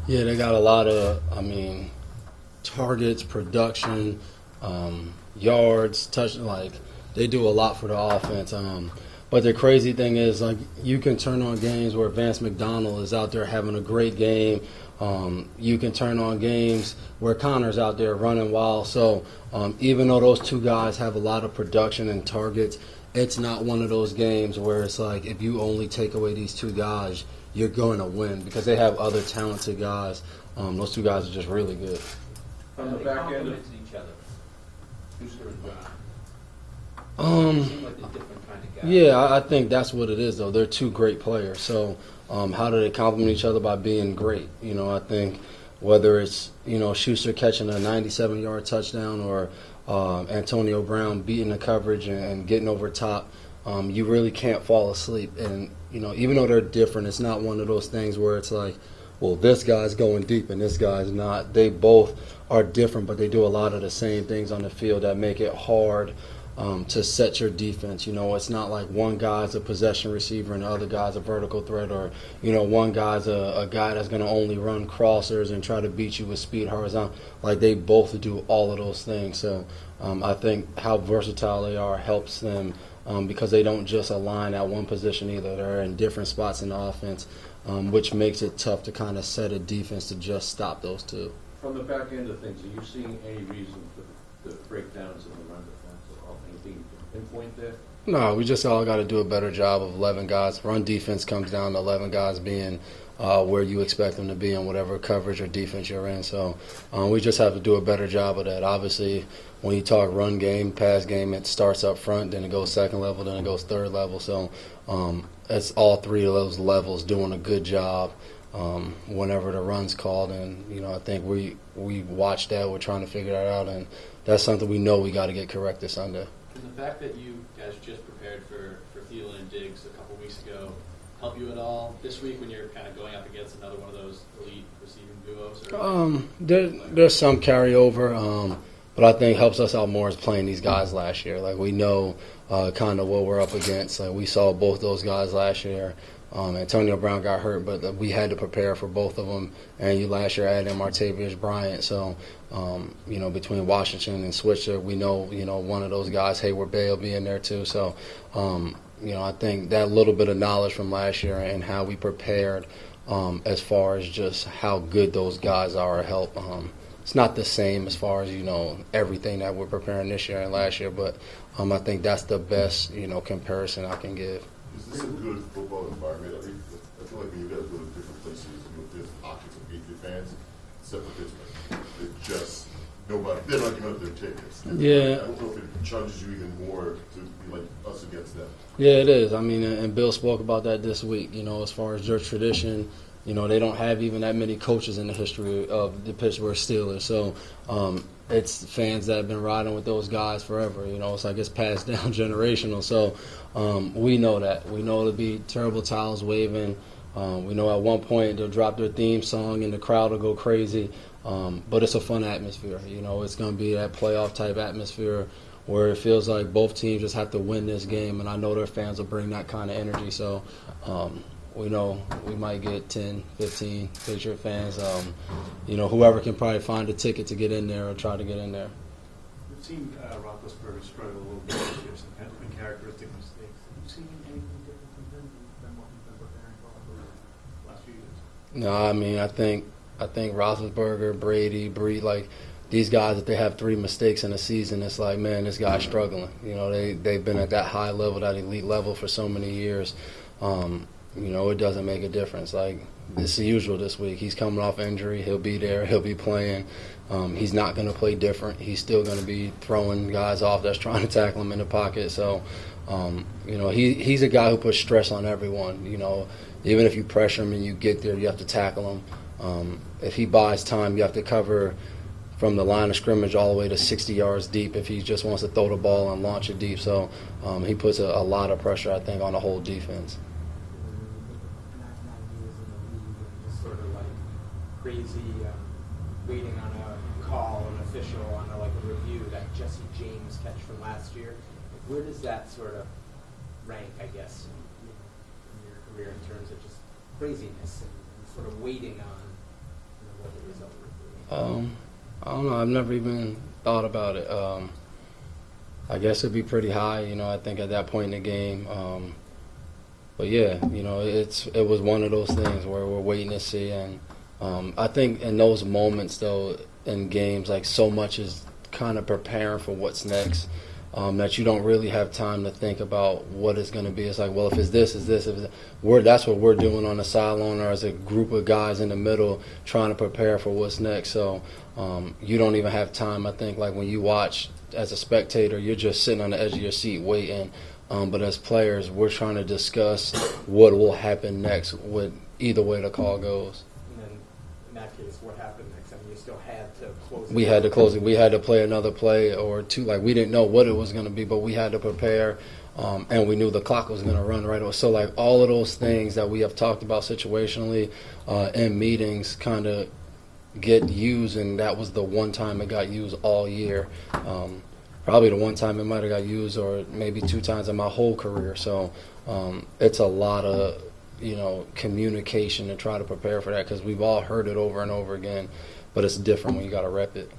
Yeah, they got a lot of, targets, production, yards, like they do a lot for the offense. But the crazy thing is, like, you can turn on games where Vance McDonald is out there having a great game. You can turn on games where Connor's out there running wild. So even though those two guys have a lot of production and targets, it's not one of those games where it's like if you only take away these two guys, you're going to win because they have other talented guys. Those two guys are just really good. From the back end of each other. Schuster and Brown. Um, Like a different kind of guy. Yeah, I think that's what it is, though. They're two great players. So how do they complement each other? By being great. I think whether it's, Schuster catching a 97-yard touchdown or Antonio Brown beating the coverage and getting over top, you really can't fall asleep. And, even though they're different, it's not one of those things where it's like, well, this guy's going deep and this guy's not. They both are different, but they do a lot of the same things on the field that make it hard to set your defense. It's not like one guy's a possession receiver and the other guy's a vertical threat, or, one guy's a guy that's going to only run crossers and try to beat you with speed horizontal. Like, they both do all of those things. So I think how versatile they are helps them because they don't just align at one position either. They're in different spots in the offense, which makes it tough to kind of set a defense to just stop those two. From the back end of things, are you seeing any reason for the breakdowns in the run defense or anything you can pinpoint there? No, we just all got to do a better job of 11 guys. Run defense comes down to 11 guys being where you expect them to be in whatever coverage or defense you're in. So we just have to do a better job of that. Obviously, when you talk run game, pass game, it starts up front, then it goes second level, then it goes third level. So it's all three of those levels doing a good job whenever the run's called. And, I think we watch that. We're trying to figure that out. And that's something we know we got to get corrected Sunday. Does the fact that you guys just prepared for Thielen and Diggs a couple weeks ago help you at all this week when you're kind of going up against another one of those elite receiving duos? There's some carryover, but I think helps us out more is playing these guys last year. Like, we know kind of what we're up against. Like, we saw both those guys last year. Antonio Brown got hurt, but we had to prepare for both of them. And you last year added Martavius Bryant. So, between Washington and Switzer, we know, one of those guys, Hayward Bay, will be in there too. So, I think that little bit of knowledge from last year and how we prepared as far as just how good those guys are help. It's not the same as far as, everything that we're preparing this year and last year, but I think that's the best, comparison I can give. Is this a good football environment? I feel like when you guys go to different places, there's pockets of Patriot fans, except for Pittsburgh. They're not giving up their tickets. Yeah. I don't know if it charges you even more to be like us against them. Yeah, it is. And Bill spoke about that this week, as far as their tradition. They don't have even that many coaches in the history of the Pittsburgh Steelers. So it's fans that have been riding with those guys forever. It's like it's passed down generational. So we know that. We know it'll be terrible towels waving. We know at one point they'll drop their theme song and the crowd will go crazy. But it's a fun atmosphere. It's going to be that playoff-type atmosphere where it feels like both teams just have to win this game. And I know their fans will bring that kind of energy. So we know we might get 10, 15 Patriot fans. Whoever can probably find a ticket to get in there or try to get in there. We've seen Roethlisberger struggle a little bit this year, some characteristic mistakes. Have you seen anything different from him than what you've been preparing for the last few years? No, I think Roethlisberger, Brady, Breed, like these guys, if they have 3 mistakes in a season, it's like, man, this guy's struggling. They've been at that high level, that elite level for so many years. It doesn't make a difference. Like, it's the usual this week. He's coming off injury. He'll be there. He'll be playing. He's not going to play different. He's still going to be throwing guys off that's trying to tackle him in the pocket. So, he's a guy who puts stress on everyone. Even if you pressure him and you get there, you have to tackle him. If he buys time, you have to cover from the line of scrimmage all the way to 60 yards deep if he just wants to throw the ball and launch it deep. So he puts a lot of pressure, I think, on the whole defense. Sort of like crazy waiting on a call, an official, on a review, that Jesse James catch from last year. Where does that sort of rank, I guess, in your career in terms of just craziness and sort of waiting on I don't know. I've never even thought about it. I guess it'd be pretty high, I think at that point in the game. But yeah, it was one of those things where we're waiting to see. And I think in those moments, though, in games, like so much is kind of preparing for what's next. That you don't really have time to think about what it's going to be. It's like, well, if it's this, if it's that's what we're doing on the sideline, or as a group of guys in the middle trying to prepare for what's next. So you don't even have time, I think, like when you watch as a spectator, you're just sitting on the edge of your seat waiting. But as players, we're trying to discuss what will happen next with either way the call goes. And then in that case, what happened next? I mean, you still had to close it. We had to close it. We had to play another play or two. Like, we didn't know what it was going to be, but we had to prepare, and we knew the clock was going to run right away. So, like, all of those things that we have talked about situationally in meetings kind of get used, and that was the one time it got used all year. Probably the one time it might have got used, or maybe two times in my whole career. So it's a lot of, communication to try to prepare for that, because we've all heard it over and over again, but it's different when you got to rep it.